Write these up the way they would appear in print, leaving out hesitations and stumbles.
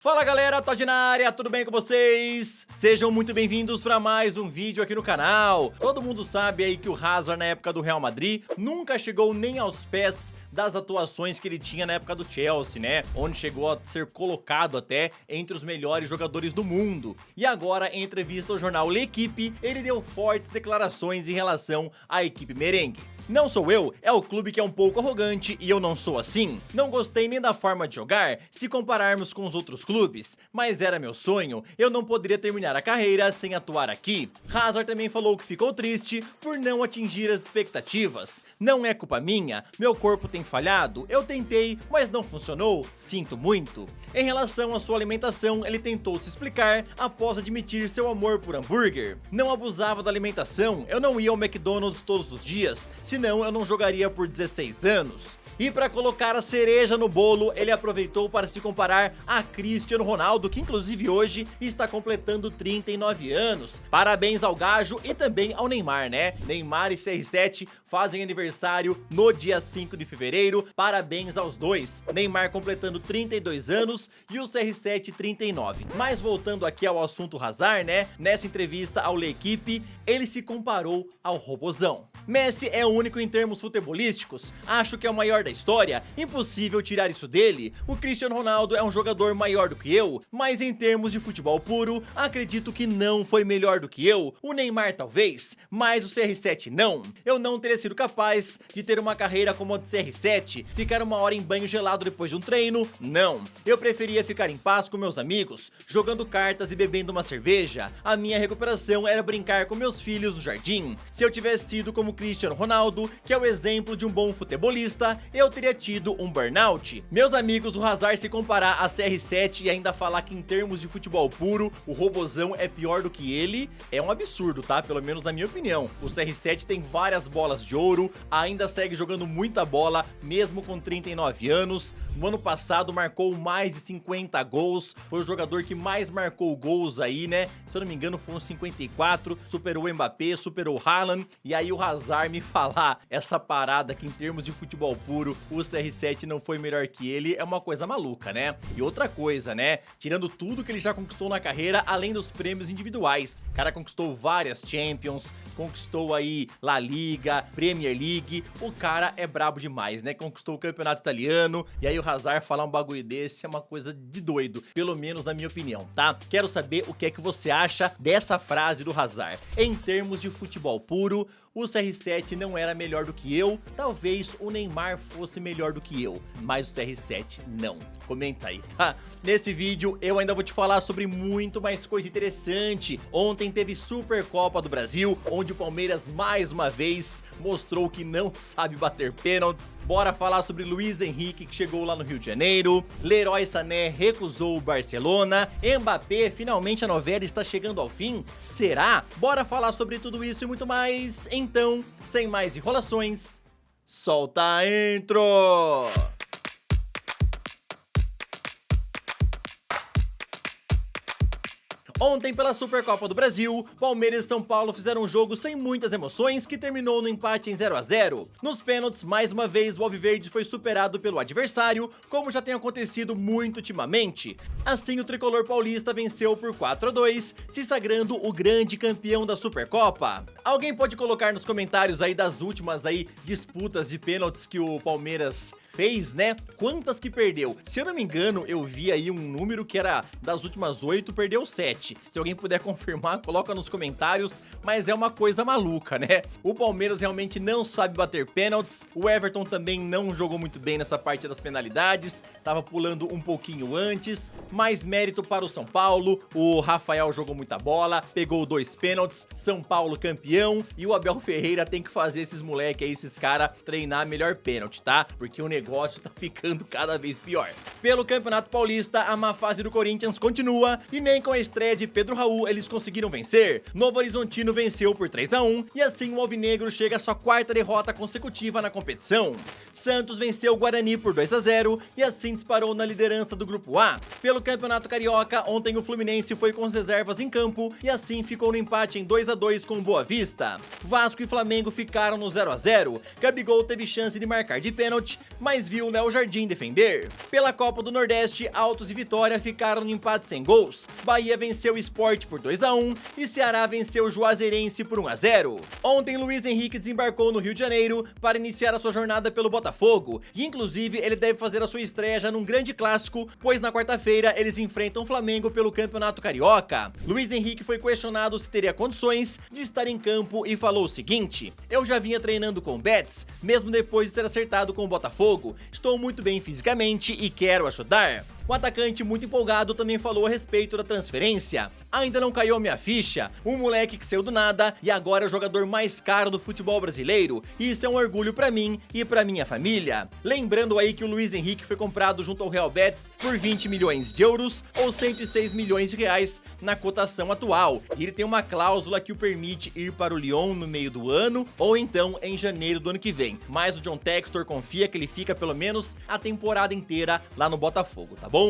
Fala galera, Todd na área, tudo bem com vocês? Sejam muito bem-vindos para mais um vídeo aqui no canal. Todo mundo sabe aí que o Hazard na época do Real Madrid nunca chegou nem aos pés das atuações que ele tinha na época do Chelsea, né? Onde chegou a ser colocado até entre os melhores jogadores do mundo. E agora, em entrevista ao jornal L'Equipe, ele deu fortes declarações em relação à equipe merengue. Não sou eu, é o clube que é um pouco arrogante e eu não sou assim. Não gostei nem da forma de jogar se compararmos com os outros clubes, mas era meu sonho, eu não poderia terminar a carreira sem atuar aqui. Hazard também falou que ficou triste por não atingir as expectativas. Não é culpa minha, meu corpo tem falhado, eu tentei, mas não funcionou, sinto muito. Em relação à sua alimentação, ele tentou se explicar após admitir seu amor por hambúrguer. Não abusava da alimentação, eu não ia ao McDonald's todos os dias, senão eu não jogaria por 16 anos. E para colocar a cereja no bolo, ele aproveitou para se comparar a Cristiano Ronaldo, que inclusive hoje está completando 39 anos. Parabéns ao Gajo e também ao Neymar, né? Neymar e CR7 fazem aniversário no dia 5 de fevereiro. Parabéns aos dois. Neymar completando 32 anos e o CR7 39. Mas voltando aqui ao assunto Hazard, né? Nessa entrevista ao L'Equipe, ele se comparou ao Robozão. Messi é único em termos futebolísticos, acho que é o maior da história, impossível tirar isso dele. O Cristiano Ronaldo é um jogador maior do que eu, mas em termos de futebol puro, acredito que não foi melhor do que eu. O Neymar talvez, mas o CR7 não. Eu não teria sido capaz de ter uma carreira como a de CR7, ficar uma hora em banho gelado depois de um treino, não. Eu preferia ficar em paz com meus amigos, jogando cartas e bebendo uma cerveja. A minha recuperação era brincar com meus filhos no jardim. Se eu tivesse sido como Cristiano Ronaldo, que é o exemplo de um bom futebolista, eu teria tido um burnout. Meus amigos, o Hazard se comparar a CR7 e ainda falar que em termos de futebol puro, o Robozão é pior do que ele, é um absurdo, tá? Pelo menos na minha opinião. O CR7 tem várias bolas de ouro, ainda segue jogando muita bola, mesmo com 39 anos. No ano passado marcou mais de 50 gols, foi o jogador que mais marcou gols aí, né? Se eu não me engano foram 54, superou o Mbappé, superou o Haaland, e aí o Hazard me falar essa parada que em termos de futebol puro, o CR7 não foi melhor que ele, é uma coisa maluca, né? E outra coisa, né? Tirando tudo que ele já conquistou na carreira, além dos prêmios individuais. O cara conquistou várias Champions, conquistou aí La Liga, Premier League, o cara é brabo demais, né? Conquistou o campeonato italiano, e aí o Hazard falar um bagulho desse é uma coisa de doido, pelo menos na minha opinião, tá? Quero saber o que é que você acha dessa frase do Hazard. Em termos de futebol puro, o CR7 não era melhor do que eu, talvez o Neymar fosse melhor do que eu, mas o CR7 não. Comenta aí, tá? Nesse vídeo eu ainda vou te falar sobre muito mais coisa interessante. Ontem teve Supercopa do Brasil, onde o Palmeiras mais uma vez mostrou que não sabe bater pênaltis. Bora falar sobre Luiz Henrique, que chegou lá no Rio de Janeiro. Leroy Sané recusou o Barcelona. Mbappé, finalmente a novela está chegando ao fim? Será? Bora falar sobre tudo isso e muito mais. Então, sem mais enrolações, solta a intro! Ontem, pela Supercopa do Brasil, Palmeiras e São Paulo fizeram um jogo sem muitas emoções que terminou no empate em 0 a 0. Nos pênaltis, mais uma vez, o Alviverde foi superado pelo adversário, como já tem acontecido muito ultimamente. Assim, o tricolor paulista venceu por 4 a 2, se sagrando o grande campeão da Supercopa. Alguém pode colocar nos comentários aí das últimas aí disputas de pênaltis que o Palmeiras fez, né? Quantas que perdeu? Se eu não me engano, eu vi aí um número que era das últimas 8, perdeu 7. Se alguém puder confirmar, coloca nos comentários, mas é uma coisa maluca, né? O Palmeiras realmente não sabe bater pênaltis, o Everton também não jogou muito bem nessa parte das penalidades, tava pulando um pouquinho antes, mais mérito para o São Paulo, o Rafael jogou muita bola, pegou 2 pênaltis, São Paulo campeão, e o Abel Ferreira tem que fazer esses moleque aí, esses caras, treinar melhor pênalti, tá? Porque o negócio tá ficando cada vez pior. Pelo Campeonato Paulista, a má fase do Corinthians continua, e nem com a estreia de Pedro Raul eles conseguiram vencer. Novo Horizontino venceu por 3 a 1 e assim o Alvinegro chega à sua 4ª derrota consecutiva na competição. Santos venceu o Guarani por 2 a 0 e assim disparou na liderança do Grupo A. Pelo Campeonato Carioca, ontem o Fluminense foi com as reservas em campo e assim ficou no empate em 2 a 2 com o Boa Vista. Vasco e Flamengo ficaram no 0 a 0. Gabigol teve chance de marcar de pênalti, mas mas viu o Léo Jardim defender. Pela Copa do Nordeste, Altos e Vitória ficaram no empate sem gols. Bahia venceu o Sport por 2-1 e Ceará venceu o Juazeirense por 1-0. Ontem, Luiz Henrique desembarcou no Rio de Janeiro para iniciar a sua jornada pelo Botafogo e, inclusive, ele deve fazer a sua estreia já num grande clássico, pois na quarta-feira eles enfrentam o Flamengo pelo Campeonato Carioca. Luiz Henrique foi questionado se teria condições de estar em campo e falou o seguinte: "Eu já vinha treinando com o Betis, mesmo depois de ter acertado com o Botafogo. Estou muito bem fisicamente e quero ajudar." O atacante, muito empolgado, também falou a respeito da transferência. "Ainda não caiu a minha ficha, um moleque que saiu do nada e agora é o jogador mais caro do futebol brasileiro. Isso é um orgulho pra mim e pra minha família." Lembrando aí que o Luiz Henrique foi comprado junto ao Real Betis por 20 milhões de euros ou 106 milhões de reais na cotação atual. E ele tem uma cláusula que o permite ir para o Lyon no meio do ano ou então em janeiro do ano que vem. Mas o John Textor confia que ele fica pelo menos a temporada inteira lá no Botafogo, tá bom?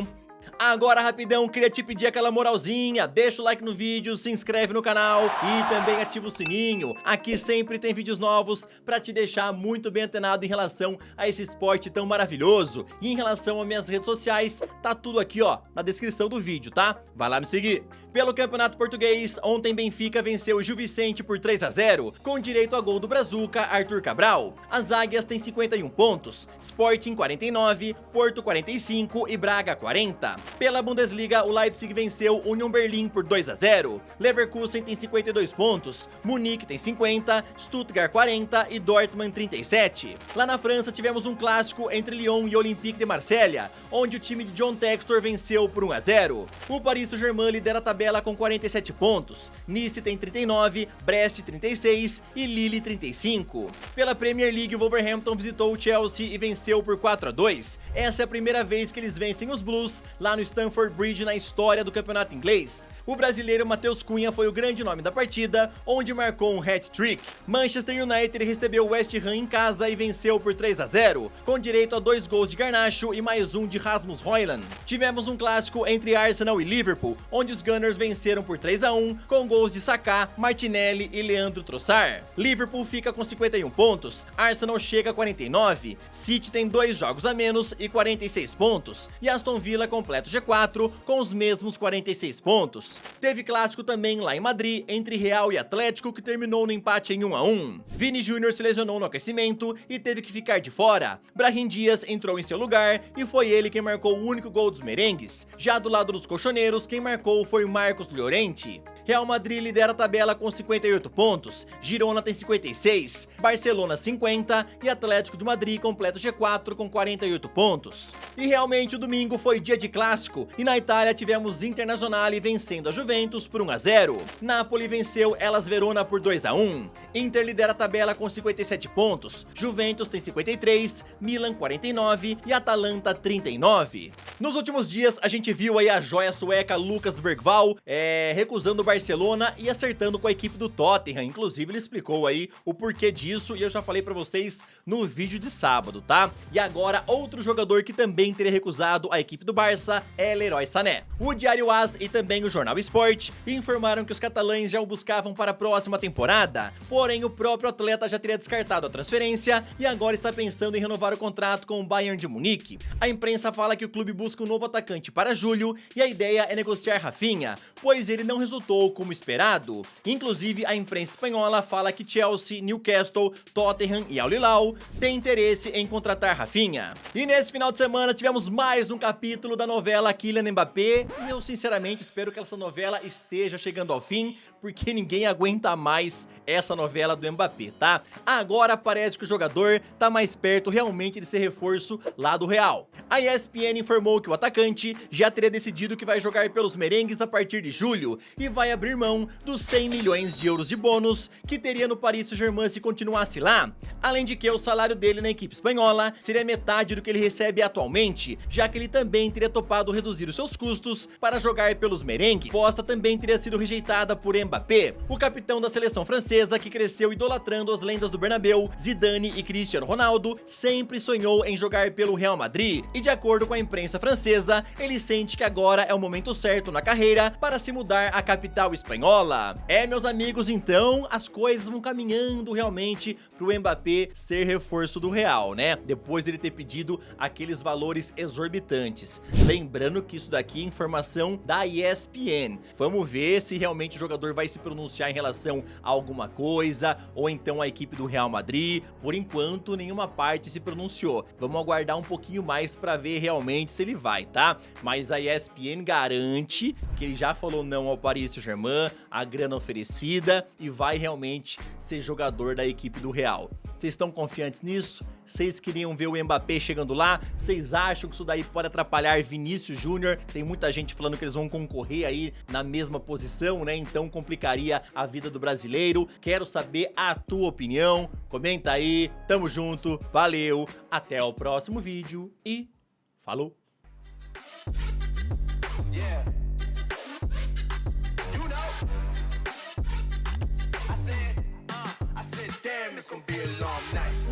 Agora, rapidão, queria te pedir aquela moralzinha, deixa o like no vídeo, se inscreve no canal e também ativa o sininho. Aqui sempre tem vídeos novos pra te deixar muito bem antenado em relação a esse esporte tão maravilhoso. E em relação às minhas redes sociais, tá tudo aqui, ó, na descrição do vídeo, tá? Vai lá me seguir. Pelo Campeonato Português, ontem Benfica venceu o Gil Vicente por 3-0, com direito a gol do brazuca Arthur Cabral. As Águias têm 51 pontos, Sporting 49, Porto 45 e Braga 40. Pela Bundesliga, o Leipzig venceu o Union Berlin por 2-0. Leverkusen tem 52 pontos, Munique tem 50, Stuttgart 40 e Dortmund 37. Lá na França tivemos um clássico entre Lyon e Olympique de Marselha, onde o time de John Textor venceu por 1-0. O Paris Saint-Germain lidera a tabela com 47 pontos, Nice tem 39, Brest 36 e Lille 35. Pela Premier League, o Wolverhampton visitou o Chelsea e venceu por 4-2. Essa é a primeira vez que eles vencem os Blues lá no Stamford Bridge na história do campeonato inglês. O brasileiro Matheus Cunha foi o grande nome da partida, onde marcou um hat-trick. Manchester United recebeu o West Ham em casa e venceu por 3-0, com direito a 2 gols de Garnacho e mais um de Rasmus Højlund. Tivemos um clássico entre Arsenal e Liverpool, onde os Gunners venceram por 3-1, com gols de Saka, Martinelli e Leandro Trossard. Liverpool fica com 51 pontos, Arsenal chega a 49, City tem 2 jogos a menos e 46 pontos, e Aston Villa completa o G4 com os mesmos 46 pontos. Teve clássico também lá em Madrid, entre Real e Atlético, que terminou no empate em 1-1. Vini Júnior se lesionou no aquecimento e teve que ficar de fora. Brahim Dias entrou em seu lugar e foi ele quem marcou o único gol dos merengues. Já do lado dos colchoneiros, quem marcou foi o Marcos Llorente. Real Madrid lidera a tabela com 58 pontos, Girona tem 56, Barcelona 50 e Atlético de Madrid completa o G4 com 48 pontos. E realmente o domingo foi dia de clássico e na Itália tivemos Internazionale vencendo a Juventus por 1-0. Napoli venceu Hellas Verona por 2-1. Inter lidera a tabela com 57 pontos, Juventus tem 53, Milan 49 e Atalanta 39. Nos últimos dias a gente viu aí a joia sueca Lucas Bergvall recusando o Barcelona e acertando com a equipe do Tottenham. Inclusive ele explicou aí o porquê disso e eu já falei pra vocês no vídeo de sábado, tá? E agora outro jogador que também teria recusado a equipe do Barça é Leroy Sané. O Diário AS e também o Jornal Sport informaram que os catalães já o buscavam para a próxima temporada, porém o próprio atleta já teria descartado a transferência e agora está pensando em renovar o contrato com o Bayern de Munique. A imprensa fala que o clube busca um novo atacante para julho e a ideia é negociar Rafinha, pois ele não resultou como esperado. Inclusive a imprensa espanhola fala que Chelsea, Newcastle, Tottenham e Al Hilal têm interesse em contratar Rafinha. E nesse final de semana tivemos mais um capítulo da novela Kylian Mbappé e eu sinceramente espero que essa novela esteja chegando ao fim, porque ninguém aguenta mais essa novela do Mbappé, tá? Agora parece que o jogador tá mais perto realmente de ser reforço lá do Real. A ESPN informou que o atacante já teria decidido que vai jogar pelos merengues a partir de julho e vai abrir mão dos 100 milhões de euros de bônus que teria no Paris Saint-Germain se continuasse lá, além de que o salário dele na equipe espanhola seria metade do que ele recebe atualmente, já que ele também teria topado reduzir os seus custos para jogar pelos merengues. A proposta também teria sido rejeitada por Mbappé, o capitão da seleção francesa que cresceu idolatrando as lendas do Bernabéu, Zidane e Cristiano Ronaldo, sempre sonhou em jogar pelo Real Madrid e de acordo com a imprensa francesa, ele sente que agora é o momento certo na carreira para se mudar à capital capital espanhola. Meus amigos, então as coisas vão caminhando realmente pro Mbappé ser reforço do Real, né? Depois dele ter pedido aqueles valores exorbitantes. Lembrando que isso daqui é informação da ESPN. Vamos ver se realmente o jogador vai se pronunciar em relação a alguma coisa, ou então a equipe do Real Madrid. Por enquanto, nenhuma parte se pronunciou. Vamos aguardar um pouquinho mais pra ver realmente se ele vai, tá? Mas a ESPN garante que ele já falou não ao Paris Saint-Germain, a grana oferecida, e vai realmente ser jogador da equipe do Real. Vocês estão confiantes nisso? Vocês queriam ver o Mbappé chegando lá? Vocês acham que isso daí pode atrapalhar Vinícius Júnior? Tem muita gente falando que eles vão concorrer aí na mesma posição, né? Então complicaria a vida do brasileiro. Quero saber a tua opinião. Comenta aí. Tamo junto. Valeu. Até o próximo vídeo e falou! Yeah. You know, I said, damn, it's gonna be a long night.